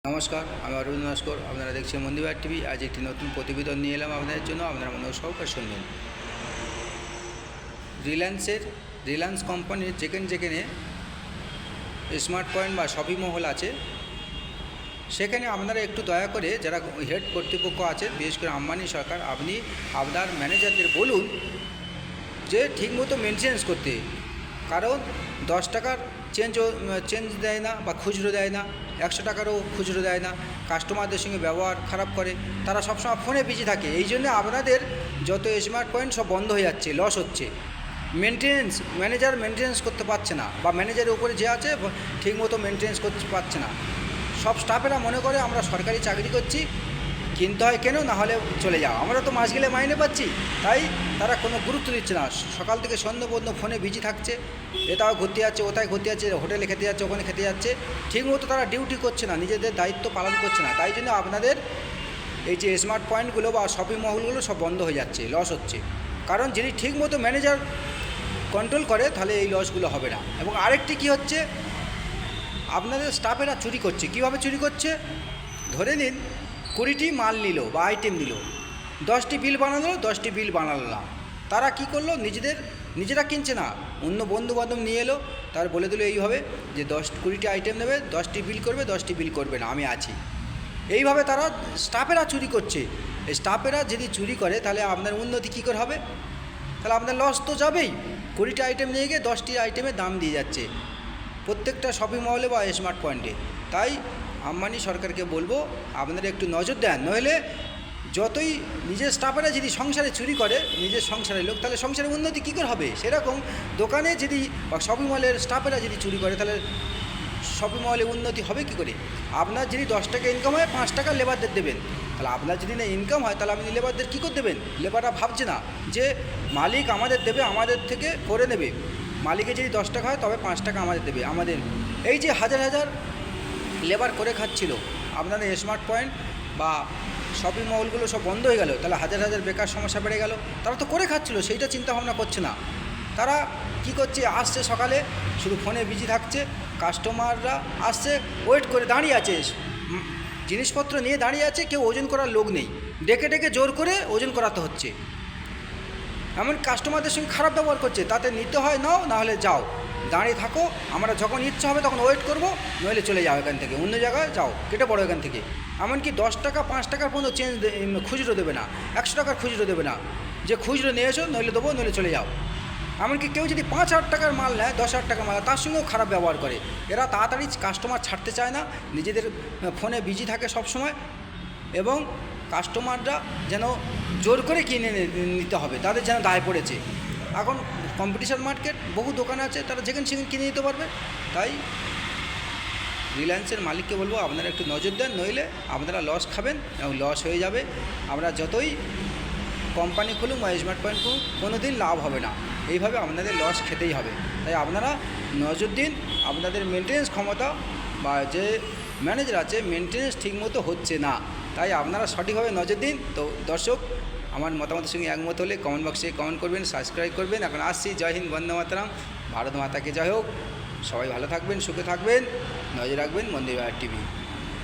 নমস্কার, আমি অরবিন্দ নস্কর। আপনারা দেখছেন মন্দিরবাড়ি টিভি। আজ একটি নতুন প্রতিবেদন নিয়ে এলাম আপনাদের জন্য। আপনারা মনোযোগ সহকারে শুনবেন। রিলায়েন্স কোম্পানির যেখানে স্মার্ট পয়েন্ট বা শপিং মহল আছে, সেখানে আপনারা একটু দয়া করে যারা হেড কর্তৃপক্ষ আছে, বিশেষ করে আম্বানি সরকার, আপনি আপনার ম্যানেজারদের বলুন যে ঠিকমতো মেনটেন্যান্স করতে। কারণ 10 টাকার চেঞ্জ দেয় না বা খুচরো দেয় না, 100 টাকারও খুচরো দেয় না, কাস্টমারদের সঙ্গে ব্যবহার খারাপ করে, তারা সবসময় ফোনে বিজি থাকে। এই জন্য আপনাদের যত স্মার্ট পয়েন্ট সব বন্ধ হয়ে যাচ্ছে, লস হচ্ছে। ম্যানেজার মেনটেন্যান্স করতে পারছে না, বা ম্যানেজারের উপরে যে আছে ঠিকমতো মেনটেন্যান্স করতে পারছে না। সব স্টাফেরা মনে করে আমরা সরকারি চাকরি করছি, কিনতে হয় কেন, না হলে চলে যাও, আমরা তো মাস গেলে মাইনে পাচ্ছি। তাই তারা কোনো গুরুত্ব দিচ্ছে না, সকাল থেকে সন্ধ্যা পর্যন্ত ফোনে বিজি থাকছে। এটাও ঘুরতে যাচ্ছে, ওটাই ঘুরতে যাচ্ছে, হোটেলে খেতে যাচ্ছে, ওখানে খেতে যাচ্ছে। ঠিকমতো তারা ডিউটি করছে না, নিজেদের দায়িত্ব পালন করছে না। তাই জন্য আপনাদের এই যে স্মার্ট পয়েন্টগুলো বা শপিং মহলগুলো সব বন্ধ হয়ে যাচ্ছে, লস হচ্ছে। কারণ যদি ঠিকমতো ম্যানেজার কন্ট্রোল করে, তাহলে এই লসগুলো হবে না। এবং আরেকটি কি হচ্ছে, আপনাদের স্টাফেরা চুরি করছে। কিভাবে চুরি করছে? ধরে নিন 20টি মাল নিল বা আইটেম নিল, 10টি বিল বানালো, 10টি বিল বানালো না। তারা কি করলো, নিজেরা কিনছে না, অন্য বন্ধুবান্ধব নিয়ে এলো, তার বলে দিল এইভাবে যে 20-20টি আইটেম নেবে, 10টি বিল করবে, 10টি বিল করবে না, আমি আছি। এইভাবে তারা স্টাফেরা চুরি করছে। এই স্টাফেরা যদি চুরি করে, তাহলে আপনার উন্নতি কী করে হবে? তাহলে আপনার লস তো যাবেই। 20টি আইটেম নিয়ে গিয়ে 10টি আইটেমের দাম দিয়ে যাচ্ছে প্রত্যেকটা শপিং মলে বা স্মার্ট পয়েন্টে। তাই আম্বানি সরকারকে বলবো, আপনারা একটু নজর দেন। নইলে যতই নিজের স্টাফেরা যদি সংসারে চুরি করে, নিজের সংসারের লোক, তাহলে সংসারের উন্নতি কী করে হবে? সেরকম দোকানে যদি বা শপিং মলের স্টাফেরা যদি চুরি করে, তাহলে শপিং মলে উন্নতি হবে কী করে? আপনার যদি 10 টাকা ইনকাম হয়, 5 টাকা লেবারদের দেবেন। তাহলে আপনার যদি না ইনকাম হয়, তাহলে আপনি লেবারদের কী করে দেবেন? লেবাররা ভাবছে না যে মালিক আমাদের দেবে, আমাদের থেকে করে নেবে। মালিকের যদি 10 টাকা হয়, তবে 5 টাকা আমাদের দেবে। আমাদের এই যে হাজার হাজার লেবার করে খাচ্ছিল, আপনাদের স্মার্ট পয়েন্ট বা শপিং মলগুলো সব বন্ধ হয়ে গেল, তাহলে হাজার হাজার বেকার সমস্যা বেড়ে গেল। তারা তো করে খাচ্ছিল, সেইটা চিন্তা ভাবনা করছে না। তারা কি করছে, আসছে সকালে, শুধু ফোনে বিজি থাকছে। কাস্টমাররা আসছে, ওয়েট করে দাঁড়িয়ে আছে, জিনিসপত্র নিয়ে দাঁড়িয়ে আছে, কেউ ওজন করার লোক নেই, ডেকে ডেকে জোর করে ওজন করাতে হচ্ছে। এমন কাস্টমারদের সঙ্গে খারাপ ব্যবহার করছে। তাতে নিতে হয় নাও, না হলে যাও, দাঁড়িয়ে থাকো, আমরা যখন ইচ্ছা হবে তখন ওয়েট করবো, নইলে চলে যাও এখান থেকে, অন্য জায়গায় যাও, কেটে পড়ো এখান থেকে। এমনকি 10 টাকা 5 টাকার পর্যন্ত খুচরো দেবে না, 100 টাকার খুচরো দেবে না, যে খুচরো নিয়ে এসো, নইলে দেবো, নইলে চলে যাও। এমনকি কেউ যদি 5,000 টাকার মাল নেয়, 10,000 টাকার মাল, তার সঙ্গেও খারাপ ব্যবহার করে। এরা তাড়াতাড়ি কাস্টমার ছাড়তে চায় না, নিজেদের ফোনে বিজি থাকে সব সময়। এবং কাস্টমাররা যেন জোর করে কিনে নিতে হবে, তাদের যেন দায় পড়েছে। এখন কম্পিটিশন মার্কেট, বহু দোকান আছে, তারা যেখানে সেখানে কিনে নিতে পারবে। তাই রিলায়েন্সের মালিককে বলবো, আপনারা একটু নজর দেন, নইলে আপনারা লস খাবেন এবং লস হয়ে যাবে। আমরা যতই কোম্পানি খুলুন বা স্মার্ট পয়েন্ট খুলুন, কোনো দিন লাভ হবে না। এইভাবে আপনাদের লস খেতেই হবে। তাই আপনারা নজর দিন, আপনাদের মেনটেন্যান্স ক্ষমতা বা যে ম্যানেজার আছে, মেনটেন্যান্স ঠিকমতো হচ্ছে না। তাই আপনারা সঠিকভাবে নজর দিন। তো দর্শক, আমার মতামতের সঙ্গে একমত হলে কমেন্ট বক্সে কমেন্ট করবেন, সাবস্ক্রাইব করবেন। এখন আসছি, জয় হিন্দ, বন্দে মাতরম, ভারত মাতাকে জয় হোক। সবাই ভালো থাকবেন, সুখে থাকবেন, নজর রাখবেন মন্দিরবাড়ি টিভি।